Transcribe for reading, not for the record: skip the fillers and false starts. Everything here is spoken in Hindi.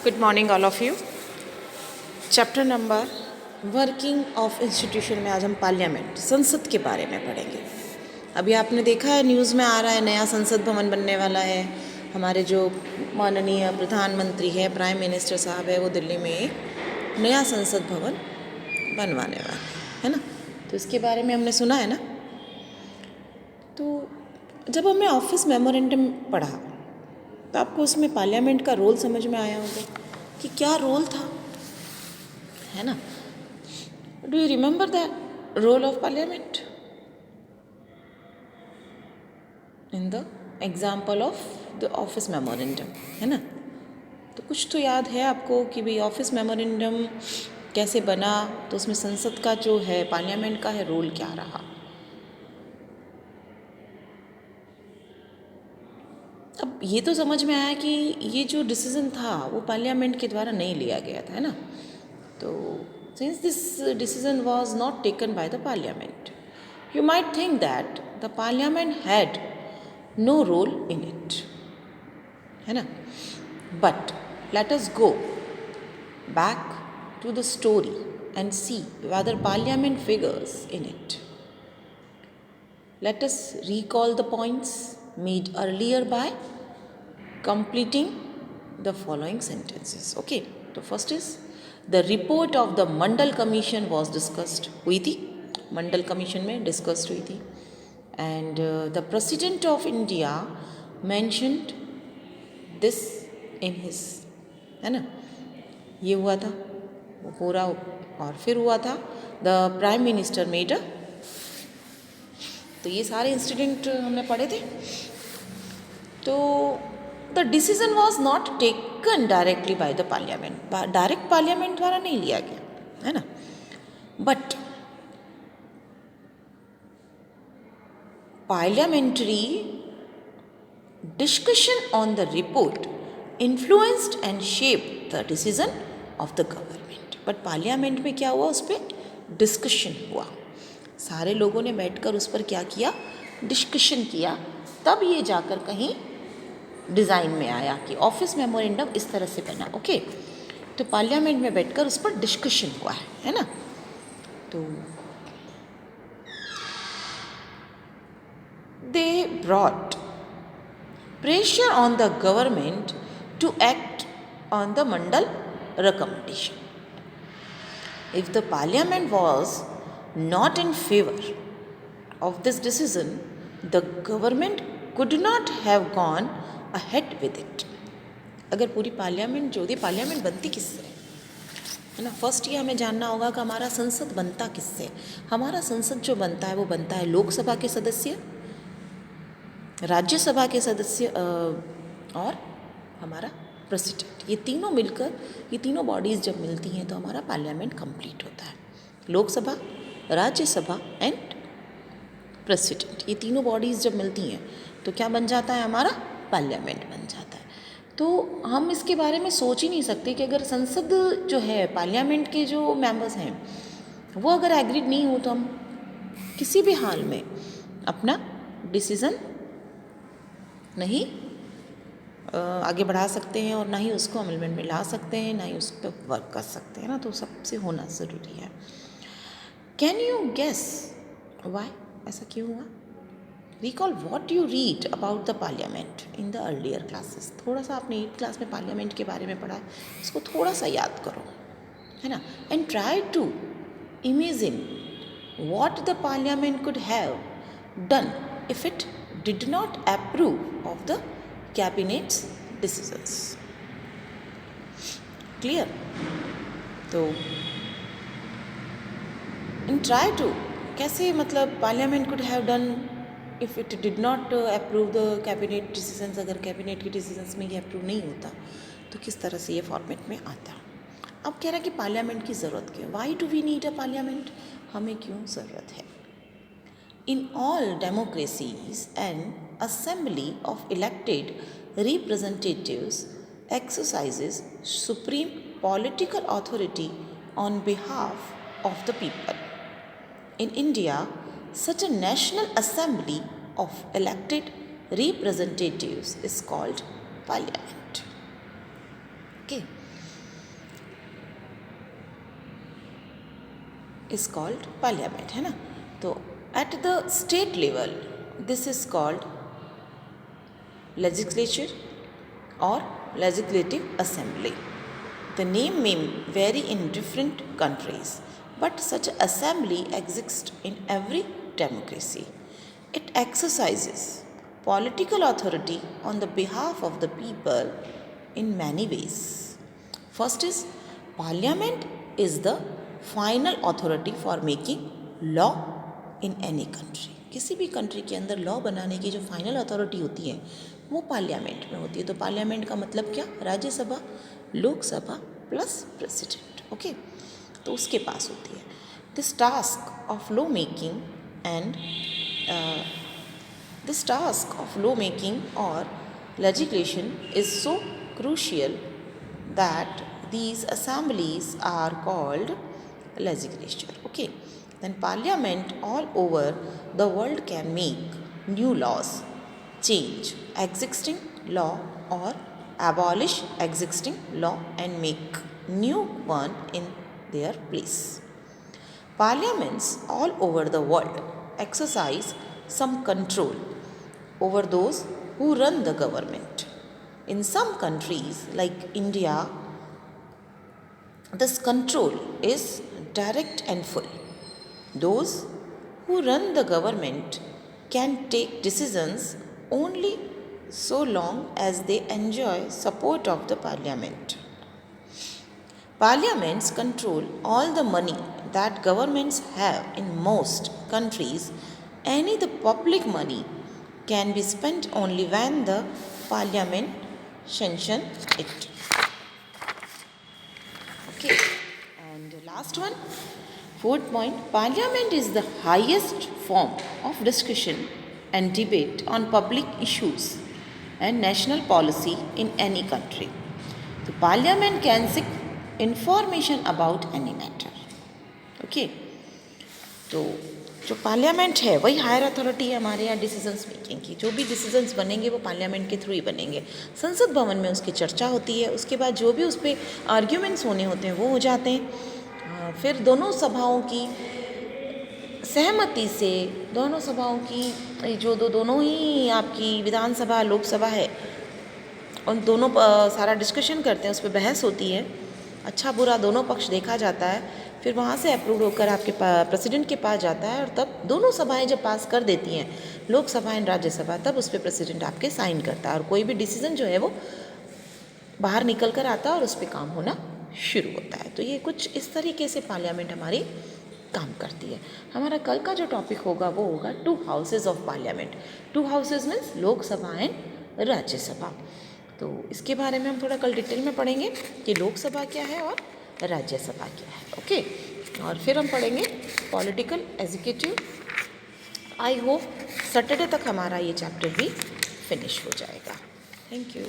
Good morning all of you. Chapter number working of institution में आज हम पार्लियामेंट संसद के बारे में पढ़ेंगे। अभी आपने देखा है न्यूज़ में आ रहा है नया संसद भवन बनने वाला है। हमारे जो माननीय प्रधानमंत्री है, प्राइम मिनिस्टर साहब है, वो दिल्ली में एक नया संसद भवन बनवाने वाले है ना। तो इसके बारे में हमने सुना है ना। तो जब हमने ऑफिस मेमोरेंडम पढ़ा तो आपको उसमें पार्लियामेंट का रोल समझ में आया होगा कि क्या रोल था, है ना। Do you remember the role of parliament in the example of the office memorandum, है ना। तो कुछ तो याद है आपको कि भाई ऑफिस मेमोरेंडम कैसे बना, तो उसमें संसद का जो है, पार्लियामेंट का है, रोल क्या रहा। अब ये तो समझ में आया कि ये जो डिसीज़न था वो पार्लियामेंट के द्वारा नहीं लिया गया था, है ना। तो since this decision was not taken by the parliament, you might think that the parliament had no role in it, है ना। But let us go back to the story and see whether parliament figures in it. Let us recall the points made earlier by completing the following sentences. Okay, तो first is the report of the Mandal commission was discussed, हुई थी, मंडल कमीशन में डिस्कस्ड हुई थी। And the president of India mentioned this in his, है ना, ये हुआ था वो पूरा। और फिर हुआ था the prime minister made a, तो ये सारे इंसिडेंट हमने पढ़े थे। तो the decision was not taken directly by the parliament, direct parliament द्वारा नहीं लिया गया, है ना। But parliamentary discussion on the report influenced and shaped the decision of the government. But parliament में क्या हुआ, उस पर डिस्कशन हुआ, सारे लोगों ने बैठकर उस पर क्या किया, डिस्कशन किया, तब ये जाकर कहीं डिज़ाइन में आया कि ऑफिस मेमोरेंडम इस तरह से बना। ओके, तो पार्लियामेंट में बैठकर उस पर डिस्कशन हुआ है ना। तो they brought pressure on the government to act on the Mandal recommendation. If the parliament was not in favour of this decision, the government could not have gone ahead with it. अगर पूरी पार्लियामेंट जो थी, पार्लियामेंट बनती किससे, है ना। फर्स्ट ये हमें जानना होगा कि हमारा संसद बनता किससे। हमारा संसद जो बनता है वो बनता है लोकसभा के सदस्य, राज्यसभा के सदस्य और हमारा प्रेसिडेंट। ये तीनों मिलकर, ये तीनों बॉडीज़ जब मिलती हैं तो हमारा पार्लियामेंट कंप्लीट होता है। लोकसभा, राज्यसभा एंड प्रेसिडेंट, ये तीनों बॉडीज़ जब मिलती हैं तो क्या बन जाता है, हमारा पार्लियामेंट बन जाता है। तो हम इसके बारे में सोच ही नहीं सकते कि अगर संसद जो है, पार्लियामेंट के जो मेंबर्स हैं, वो अगर एग्रीड नहीं हो तो हम किसी भी हाल में अपना डिसीज़न नहीं आगे बढ़ा सकते हैं और ना ही उसको अमलमेंट में ला सकते हैं, ना ही उस पर वर्क कर सकते हैं ना। तो सबसे होना ज़रूरी है। कैन यू गेस वाई, ऐसा क्यों हुआ। Recall what you read about the parliament in the earlier classes. थोड़ा सा आपने 8th क्लास में पार्लियामेंट के बारे में पढ़ा है, इसको थोड़ा सा याद करो, है ना। And try to imagine what the parliament could have done if it did not approve of the cabinet's decisions. Clear. तो एंड ट्राई टू, कैसे, मतलब parliament could have done if it did not approve the cabinet decisions. अगर कैबिनेट के डिसीजंस में ये अप्रूव नहीं होता तो किस तरह से ये फॉर्मेट में आता। अब कह रहा है कि पार्लियामेंट की ज़रूरत क्यों, why do we need a parliament, हमें क्यों ज़रूरत है। In all democracies an assembly of elected representatives exercises supreme political authority on behalf of the people. In India, such a national assembly of elected representatives is called parliament. Okay. Is called parliament, है ना. तो at the state level this is called legislature or legislative assembly. The name may vary in different countries, but such assembly exists in every democracy. It exercises political authority on the behalf of the people in many ways. First is parliament is the final authority for making law in any country. किसी भी कंट्री के अंदर लॉ बनाने की जो फाइनल अथॉरिटी होती है वो पार्लियामेंट में होती है. तो पार्लियामेंट का मतलब क्या? Rajya Sabha, Lok Sabha plus president. Okay, तो उसके पास होती है. This task of law making and this task of law making और legislation is so crucial that these assemblies are called legislature. Okay, then parliament all over the world can make new laws, change existing law or abolish existing law and make new one in their place. Parliaments all over the world exercise some control over those who run the government. In some countries like India, this control is direct and full. Those who run the government can take decisions only so long as they enjoy support of the parliament. Parliaments control all the money that governments have in most countries. Any the public money can be spent only when the parliament sanction it. Okay, and last one, fourth point, parliament is the highest form of discussion and debate on public issues and national policy in any country. The parliament can seek information about any matter. Okay, तो जो पार्लियामेंट है वही हायर अथॉरिटी है हमारे यहाँ डिसीजंस मेकिंग की. जो भी डिसीजंस बनेंगे वो पार्लियामेंट के थ्रू ही बनेंगे. संसद भवन में उसकी चर्चा होती है, उसके बाद जो भी उस पर आर्ग्यूमेंट्स होने होते हैं वो हो जाते हैं. फिर दोनों सभाओं की सहमति से, दोनों सभाओं की जो दोनों ही आपकी विधानसभा लोकसभा है उन दोनों सारा डिस्कशन करते हैं, उस पर बहस होती है, अच्छा बुरा दोनों पक्ष देखा जाता है. फिर वहाँ से अप्रूव होकर आपके प्रेसिडेंट के पास जाता है और तब दोनों सभाएं जब पास कर देती हैं, लोकसभा एंड राज्यसभा, तब उस पर प्रेसिडेंट आपके साइन करता है और कोई भी डिसीजन जो है वो बाहर निकल कर आता है और उस पर काम होना शुरू होता है. तो ये कुछ इस तरीके से पार्लियामेंट हमारी काम करती है. हमारा कल का जो टॉपिक होगा वो होगा 2 houses of parliament. 2 houses means Lok Sabha and Rajya Sabha. तो इसके बारे में हम थोड़ा कल डिटेल में पढ़ेंगे कि लोकसभा क्या है और राज्यसभा क्या है. ओके, और फिर हम पढ़ेंगे political executive. I hope Saturday तक हमारा ये चैप्टर भी फिनिश हो जाएगा. Thank you.